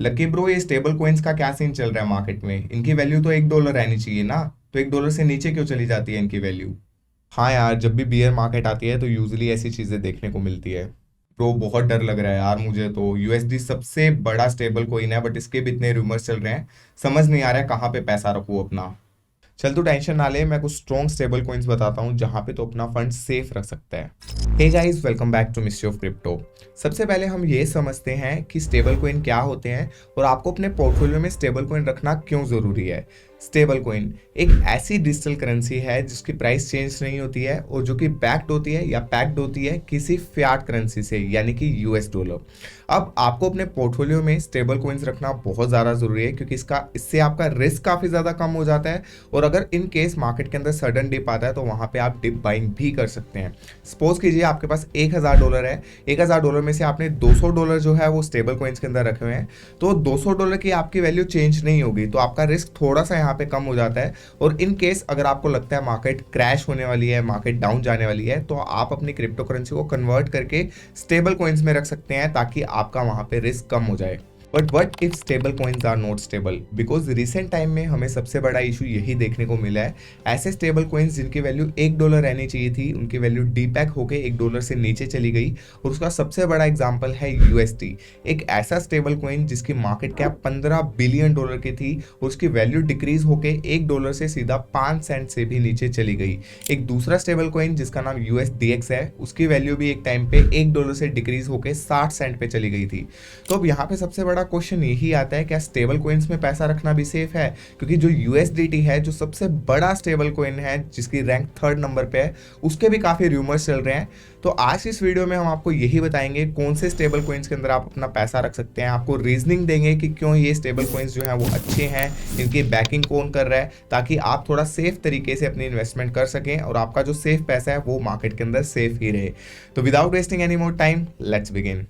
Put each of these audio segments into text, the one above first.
Lucky bro, ये stable coins का क्या सीन चल रहा है मार्केट में? इनकी वैल्यू तो $1 रहनी चाहिए ना, तो $1 से नीचे क्यों चली जाती है इनकी वैल्यू? हाँ यार, जब भी बियर मार्केट आती है तो यूजुअली ऐसी चीजें देखने को मिलती है। ब्रो, बहुत डर लग रहा है यार मुझे तो। यूएसडी सबसे बड़ा स्टेबल कॉइन है, बट इसके भी इतने रूमर्स चल रहे हैं, समझ नहीं आ रहा है कहाँ पे पैसा रखूँ अपना। चल तू टेंशन ना ले, मैं कुछ स्ट्रॉन्ग स्टेबल कॉइन्स बताता हूँ जहाँ पे तो अपना फंड सेफ रख सकता है। Hey guys, welcome back to mystery of crypto. सबसे पहले हम ये समझते हैं कि स्टेबल कॉइन क्या होते हैं और आपको अपने पोर्टफोलियो में स्टेबल कॉइन रखना क्यों जरूरी है। स्टेबल कॉइन एक ऐसी डिजिटल करेंसी है जिसकी प्राइस चेंज नहीं होती है और जो कि बैक्ड होती है या पैक्ड होती है किसी फियाट करेंसी से, यानी कि यूएस डॉलर। अब आपको अपने पोर्टफोलियो में स्टेबल कॉइन्स रखना बहुत ज़्यादा ज़रूरी है, क्योंकि इससे आपका रिस्क काफ़ी ज़्यादा कम हो जाता है। और अगर इन केस मार्केट के अंदर सडन डिप आता है तो वहाँ पे आप डिप बाइंग भी कर सकते हैं। सपोज कीजिए आपके पास $1000 है, $1000 में से आपने $200 जो है वो स्टेबल कॉइन्स के अंदर रखे हुए हैं, तो $200 की आपकी वैल्यू चेंज नहीं होगी, तो आपका रिस्क थोड़ा सा यहाँ पे कम हो जाता है। और इन केस अगर आपको लगता है मार्केट क्रैश होने वाली है, मार्केट डाउन जाने वाली है, तो आप अपनी क्रिप्टो करेंसी को कन्वर्ट करके स्टेबल कॉइन्स में रख सकते हैं ताकि आपका वहां पे रिस्क कम हो जाए। But what if stable coins are not stable? Because recent time में हमें सबसे बड़ा इशू यही देखने को मिला है। ऐसे स्टेबल कॉइन्स जिनकी वैल्यू $1 रहनी चाहिए थी, उनकी वैल्यू डीपैक होकर $1 से नीचे चली गई। और उसका सबसे बड़ा एग्जाम्पल है यूएसटी, एक ऐसा स्टेबल कॉइन जिसकी मार्केट कैप $15 बिलियन की थी और उसकी वैल्यू डिक्रीज होकर $1 से सीधा 5 सेंट से भी नीचे चली गई। एक दूसरा स्टेबल कॉइन जिसका नाम USDX है, उसकी वैल्यू भी एक टाइम पे $1 से डिक्रीज होकर 60 सेंट पे चली गई थी। तो अब यहाँ पे सबसे बड़ा क्वेश्चन यही आता है, क्या स्टेबल कॉइन्स में पैसा रखना भी सेफ है? क्योंकि जो यूएसडीटी है, जो सबसे बड़ा स्टेबल कॉइन है जिसकी रैंक 3rd नंबर पे है, उसके भी काफी रूमर्स चल रहे हैं। तो आज इस वीडियो में हम आपको यही बताएंगे कौन से स्टेबल कॉइन्स के अंदर आप अपना पैसा रख सकते हैं। आपको रीजनिंग देंगे कि क्यों ये स्टेबल कॉइन्स जो है वो अच्छे हैं, इनकी बैकिंग कौन कर रहा है, ताकि आप थोड़ा सेफ तरीके से अपनी इन्वेस्टमेंट कर सकें और आपका जो सेफ पैसा है वो मार्केट के अंदर सेफ ही रहे। तो without wasting any more time, let's begin.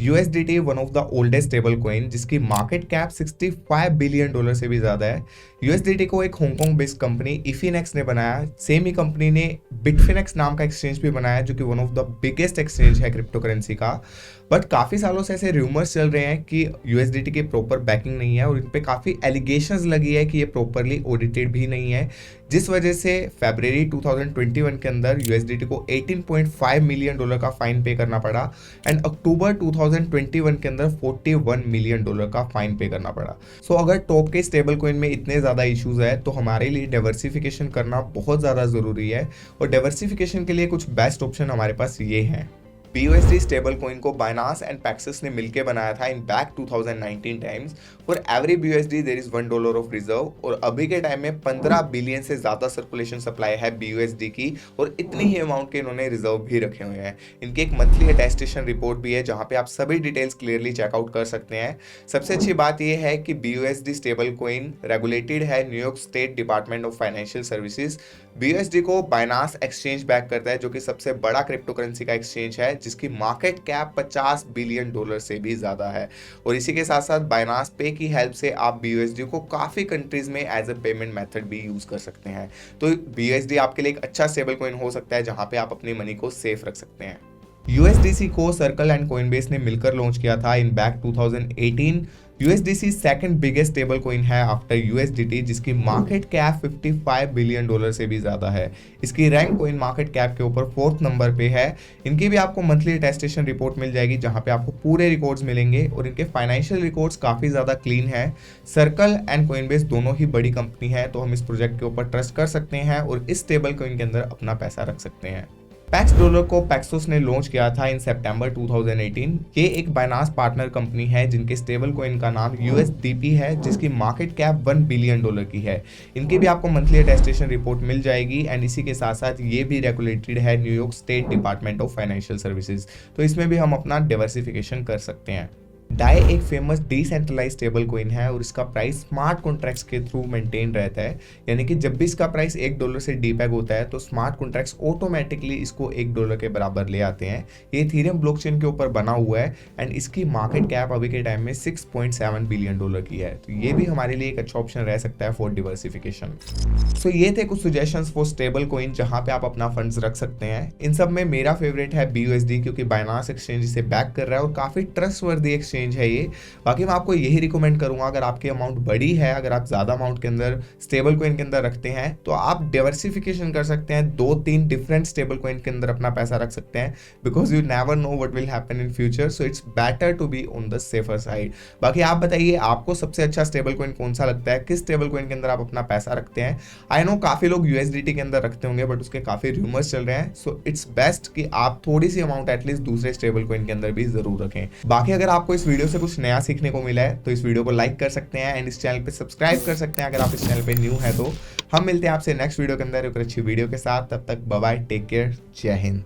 USDT one of the oldest stable coin जिसकी मार्केट कैप $65 बिलियन से भी ज्यादा है। USDT को एक हांगकांग बेस्ड कंपनी इफिनेक्स ने बनाया। सेम ही कंपनी ने बिटफिनेक्स नाम का एक्सचेंज भी बनाया, जो कि one of the biggest exchange है क्रिप्टो करेंसी का। बट काफी सालों से ऐसे रूमर्स चल रहे हैं कि USDT की प्रॉपर बैकिंग नहीं है और इन पे काफी एलिगेशंस लगी है कि ये प्रॉपरली ऑडिटेड भी नहीं है, जिस वजह से फरवरी 2021 के अंदर USDT को $18.5 मिलियन का फाइन पे करना पड़ा एंड अक्टूबर 2021 के अंदर $41 मिलियन का फाइन पे करना पड़ा। सो अगर टॉप के स्टेबल कॉइन में इतने ज़्यादा इश्यूज है तो हमारे लिए डाइवर्सिफिकेशन करना बहुत ज़्यादा ज़रूरी है। और डाइवर्सिफिकेशन के लिए कुछ बेस्ट ऑप्शन हमारे पास ये हैं। BUSD स्टेबल कॉइन को बाइनांस एंड पैक्सिस ने मिलकर बनाया था in back 2019 times. For every BUSD there is $1 of reserve. और अभी के टाइम में 15 बिलियन से ज्यादा सर्कुलेशन सप्लाई है BUSD की, और इतनी ही अमाउंट के इन्होंने रिजर्व भी रखे हुए हैं। इनकी एक मंथली अटेस्टेशन रिपोर्ट भी है जहां पे आप सभी डिटेल्स क्लियरली चेकआउट कर सकते हैं। सबसे अच्छी बात यह है कि BUSD स्टेबल कॉइन रेगुलेटेड है New York state department of financial services. BUSD को बाइनांस एक्सचेंज बैक करता है, जो कि सबसे बड़ा क्रिप्टो करेंसी का एक्सचेंज है जिसकी मार्केट कैप $50 बिलियन से भी ज्यादा है। और इसी के साथ साथ बाइनांस पे की हेल्प से आप BUSD को काफी कंट्रीज में एज अ पेमेंट मेथड भी यूज कर सकते हैं। तो BUSD आपके लिए एक अच्छा स्टेबल कॉइन हो सकता है जहां पे आप अपनी मनी को सेफ रख सकते हैं। USDC को सर्कल एंड कॉइनबेस ने मिलकर लॉन्च किया था in back 2018। USDC second biggest stable coin है आफ्टर USDT, जिसकी मार्केट कैप $55 बिलियन से भी ज्यादा है। इसकी रैंक कॉइन मार्केट कैप के ऊपर 4th नंबर पे है। इनकी भी आपको मंथली अटेस्टेशन रिपोर्ट मिल जाएगी जहां पे आपको पूरे रिकॉर्ड्स मिलेंगे और इनके फाइनेंशियल रिकॉर्ड्स काफी ज्यादा क्लीन है। सर्कल एंड कॉइनबेस दोनों ही बड़ी कंपनी है, तो हम इस प्रोजेक्ट के ऊपर ट्रस्ट कर सकते हैं और इस स्टेबल कॉइन के अंदर अपना पैसा रख सकते हैं। पैक्स डॉलर को पैक्सोस ने लॉन्च किया था इन सितंबर 2018। ये एक बाइनांस पार्टनर कंपनी है जिनके स्टेबल कॉइन का नाम USDP है, जिसकी मार्केट कैप $1 बिलियन की है। इनकी भी आपको मंथली अटेस्टेशन रिपोर्ट मिल जाएगी एंड इसी के साथ साथ ये भी रेगुलेटेड है New York state department of financial services. तो इसमें भी हम अपना डाइवर्सिफिकेशन कर सकते हैं। डाई एक फेमस डिसेंट्रलाइज स्टेबल कॉइन है और इसका प्राइस स्मार्ट कॉन्ट्रैक्ट्स के थ्रू मेंटेन रहता है, यानी कि जब भी इसका प्राइस $1 से डीपेग होता है तो स्मार्ट कॉन्ट्रैक्ट्स ऑटोमेटिकली इसको $1 के बराबर ले आते हैं। ये इथेरियम ब्लॉकचेन के ऊपर बना हुआ है एंड इसकी मार्केट कैप अभी के टाइम में $6.7 बिलियन की है, तो ये भी हमारे लिए एक अच्छा ऑप्शन रह सकता है फॉर डिवर्सिफिकेशन। सो ये थे कुछ सजेशंस फॉर स्टेबल कॉइन जहां पे आप अपना फंड्स रख सकते हैं। इन सब में मेरा फेवरेट है BUSD, क्योंकि बाइनांस एक्सचेंज इसे बैक कर रहा है और काफी ट्रस्टवर्दी एक्सचेंज है ये। बाकी मैं आपको यही रिकमेंड करूंगा, अगर आपकी अमाउंट बड़ी है, अगर आप ज्यादा अमाउंट के अंदर स्टेबल कॉइन के अंदर रखते हैं तो आप डाइवर्सिफिकेशन कर सकते हैं, 2-3 डिफरेंट स्टेबल कॉइन के अंदर अपना पैसा रख सकते हैं, because you never know what will happen in future, so it's better to be on the safer side. बाकी आप बताइए आपको सबसे अच्छा स्टेबल कॉइन कौन सा लगता है, किस स्टेबल कॉइन के अंदर आप अपना पैसा रखते हैं। आई नो काफी लोग USDT के अंदर रखते होंगे, बट उसके काफी रूमर्स चल रहे हैं, सो इट्स बेस्ट कि आप थोड़ी सी अमाउंट एटलीस्ट दूसरे स्टेबल कॉइन के अंदर भी जरूर रखें। बाकी अगर आपको इस वीडियो से कुछ नया सीखने को मिला है तो इस वीडियो को लाइक कर सकते हैं एंड इस चैनल पे सब्सक्राइब कर सकते हैं अगर आप इस चैनल पे न्यू है तो। हम मिलते हैं आपसे नेक्स्ट वीडियो के अंदर एक अच्छी वीडियो के साथ, तब तक बाय बाय, टेक केयर, जय हिंद।